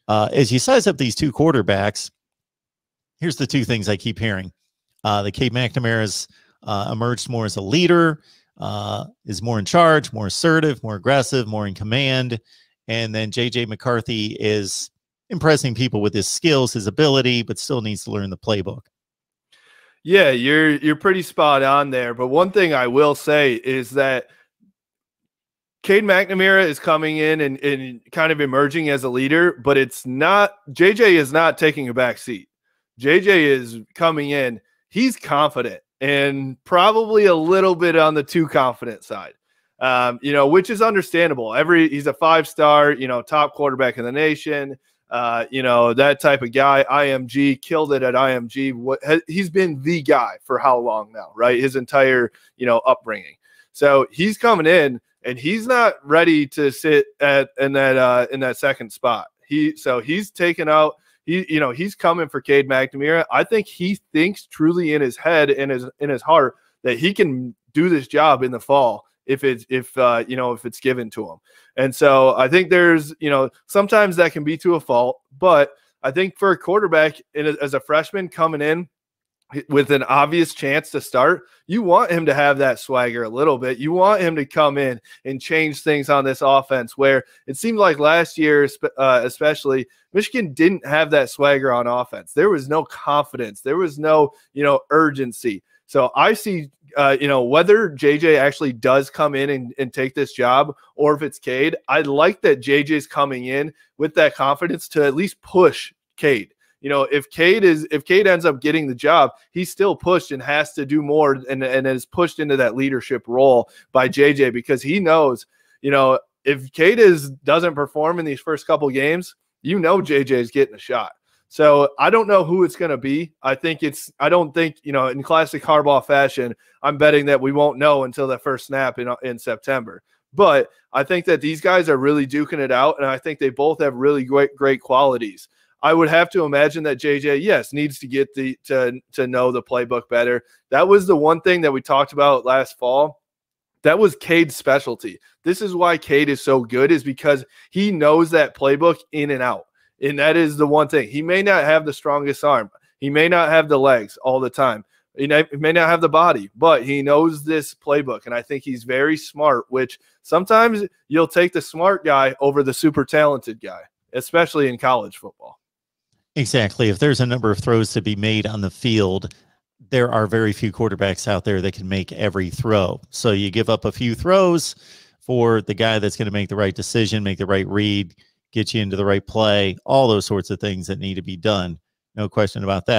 as you size up these two quarterbacks, here's the two things I keep hearing. That Cade McNamara's emerged more as a leader, is more in charge, more assertive, more aggressive, more in command. And then JJ McCarthy is impressing people with his skills, his ability, but still needs to learn the playbook. Yeah, you're pretty spot on there. But one thing I will say is that Cade McNamara is coming in and kind of emerging as a leader, but it's not – JJ is not taking a back seat. JJ is coming in. He's confident and probably a little bit on the too confident side, which is understandable. He's a 5-star, top quarterback in the nation. That type of guy. IMG killed it at IMG. He's been the guy for how long now, right? His entire, upbringing. So he's coming in and he's not ready to sit in that second spot. He's taken out. He's coming for Cade McNamara. I think he thinks truly in his head and in his heart that he can do this job in the fall if it's given to him. And so I think there's, sometimes that can be to a fault, but I think for a quarterback as a freshman coming in with an obvious chance to start, you want him to have that swagger a little bit. You want him to come in and change things on this offense, where it seemed like last year, especially, Michigan didn't have that swagger on offense. There was no confidence. There was no, urgency. So I see, whether JJ actually does come in and take this job, or if it's Cade, I like that JJ's coming in with that confidence to at least push Cade. If Cade ends up getting the job, he's still pushed and has to do more and is pushed into that leadership role by JJ, because he knows, if Cade doesn't perform in these first couple games, JJ is getting a shot. So I don't know who it's going to be. I don't think, in classic Harbaugh fashion, I'm betting that we won't know until that first snap in September. But I think that these guys are really duking it out, and I think they both have really great qualities. I would have to imagine that JJ, yes, needs to get to know the playbook better. That was the one thing that we talked about last fall. That was Cade's specialty. This is why Cade is so good, is because he knows that playbook in and out. And that is the one thing. He may not have the strongest arm. He may not have the legs all the time. He may not have the body, but he knows this playbook. And I think he's very smart, which sometimes you'll take the smart guy over the super talented guy, especially in college football. Exactly. If there's a number of throws to be made on the field, there are very few quarterbacks out there that can make every throw. So you give up a few throws for the guy that's going to make the right decision, make the right read, get you into the right play, all those sorts of things that need to be done. No question about that.